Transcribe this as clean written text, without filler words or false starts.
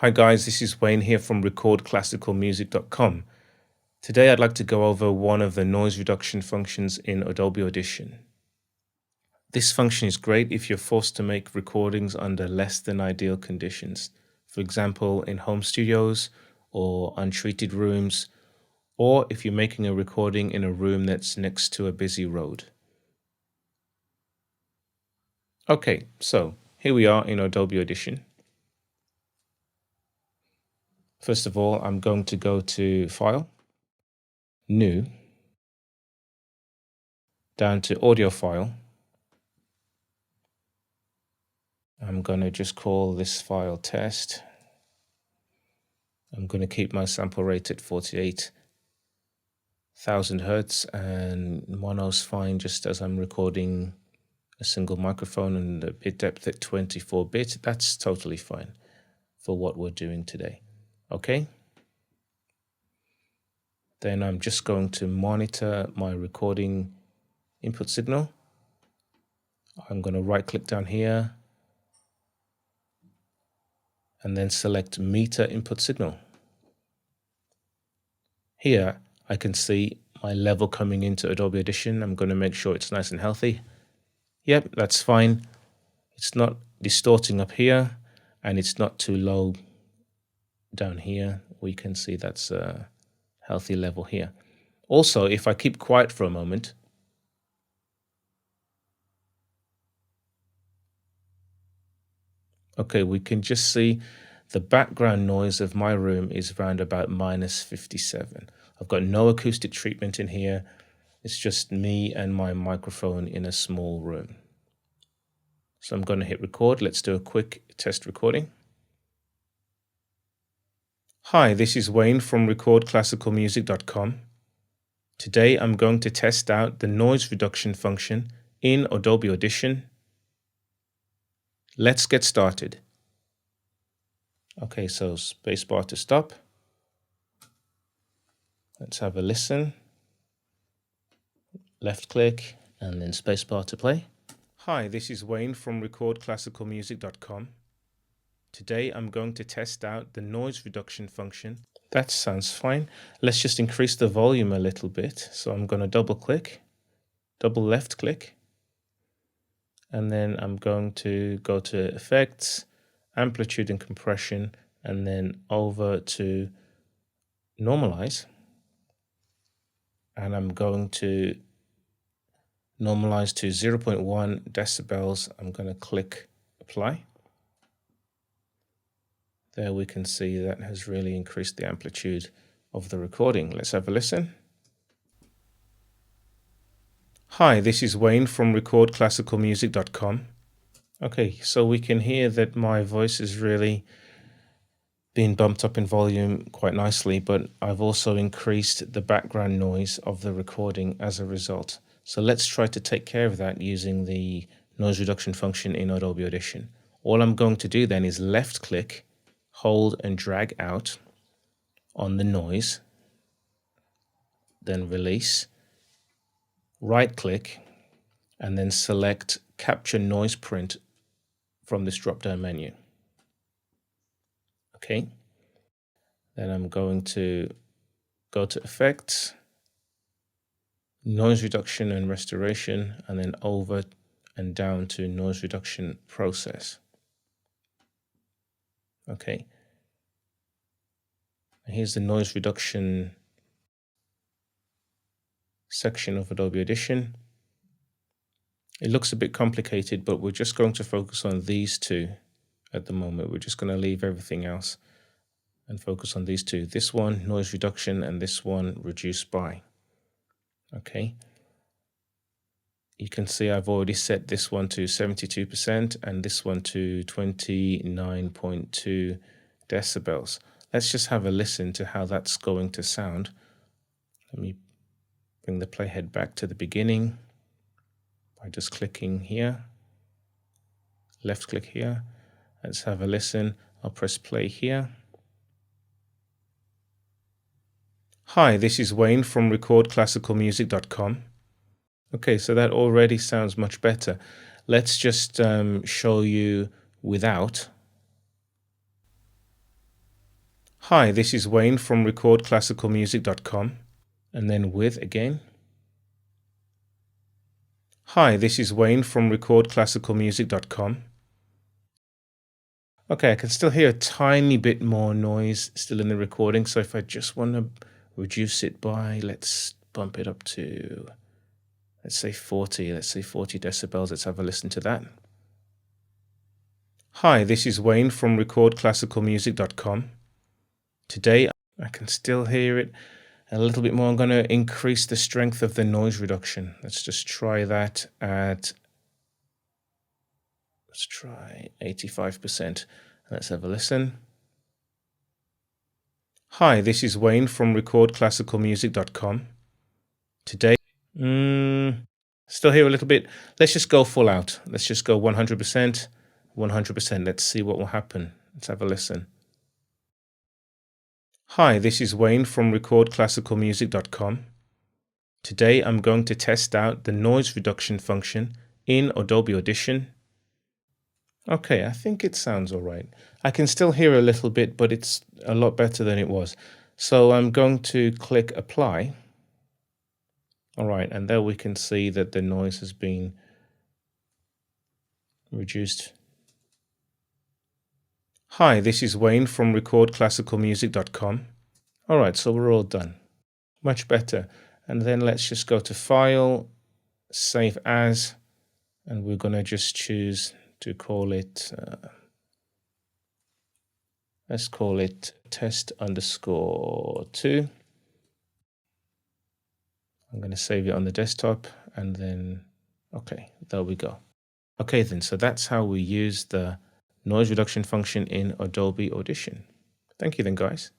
Hi guys, this is Wayne here from recordclassicalmusic.com. Today I'd like to go over one of the noise reduction functions in Adobe Audition. This function is great if you're forced to make recordings under less than ideal conditions. For example, in home studios or untreated rooms, or if you're making a recording in a room that's next to a busy road. Okay, so here we are in Adobe Audition. First of all, I'm going to go to File, New, down to Audio File. I'm going to just call this file test. I'm going to keep my sample rate at 48,000 Hertz, and mono's fine just as I'm recording a single microphone, and the bit depth at 24 bit. That's totally fine for what we're doing today. Okay. Then I'm just going to monitor my recording input signal. I'm going to right click down here and then select meter input signal. Here I can see my level coming into Adobe Audition. I'm going to make sure it's nice and healthy. Yep, that's fine. It's not distorting up here and it's not too low down here. We can see that's a healthy level here. Also, if I keep quiet for a moment, okay, we can just see the background noise of my room is around about -57. I've got no acoustic treatment in here. It's just me and my microphone in a small room. So I'm going to hit record. Let's do a quick test recording. Hi, this is Wayne from recordclassicalmusic.com. Today I'm going to test out the noise reduction function in Adobe Audition. Let's get started. Okay, so spacebar to stop. Let's have a listen. Left click and then spacebar to play. Hi, this is Wayne from recordclassicalmusic.com. Today I'm going to test out the noise reduction function. That sounds fine. Let's just increase the volume a little bit. So I'm going to double left click, and then I'm going to go to Effects, Amplitude and Compression, and then over to Normalize. And I'm going to normalize to 0.1 decibels. I'm going to click Apply. There we can see that has really increased the amplitude of the recording. Let's have a listen. Hi, this is Wayne from recordclassicalmusic.com. Okay, so we can hear that my voice is really being bumped up in volume quite nicely, but I've also increased the background noise of the recording as a result. So let's try to take care of that using the noise reduction function in Adobe Audition. All I'm going to do then is left click, hold and drag out on the noise, then release, right click, and then select Capture Noise Print from this drop-down menu. Okay, then I'm going to go to Effects, Noise Reduction and Restoration, and then over and down to Noise Reduction Process. Okay, and here's the noise reduction section of Adobe Audition. It looks a bit complicated, but we're just going to focus on these two at the moment. We're just going to leave everything else and focus on these two. This one, noise reduction, and this one, reduce by. Okay. You can see I've already set this one to 72% and this one to 29.2 decibels. Let's just have a listen to how that's going to sound. Let me bring the playhead back to the beginning by just clicking here, left click here. Let's have a listen. I'll press play here. Hi, this is Wayne from recordclassicalmusic.com. Okay, so that already sounds much better. Let's just show you without. Hi, this is Wayne from recordclassicalmusic.com, and then with again. Hi, this is Wayne from recordclassicalmusic.com. Okay, I can still hear a tiny bit more noise still in the recording, so if I just want to reduce it by, let's bump it up to, let's say 40 decibels. Let's have a listen to that. Hi, this is Wayne from recordclassicalmusic.com. Today, I can still hear it a little bit more. I'm going to increase the strength of the noise reduction. Let's just try that at, let's try 85%. Let's have a listen. Hi, this is Wayne from recordclassicalmusic.com. Today, still hear a little bit. Let's just go full out. Let's just go 100%, 100%. Let's see what will happen. Let's have a listen. Hi, this is Wayne from recordclassicalmusic.com. Today I'm going to test out the noise reduction function in Adobe Audition. Okay, I think it sounds all right. I can still hear a little bit, but it's a lot better than it was. So I'm going to click Apply. All right, and there we can see that the noise has been reduced. Hi, this is Wayne from recordclassicalmusic.com. All right, so we're all done. Much better. And then let's just go to File, Save As, and we're going to just choose to call it, let's call it test_2. I'm going to save it on the desktop and then, okay, there we go. Okay then, so that's how we use the noise reduction function in Adobe Audition. Thank you then, guys.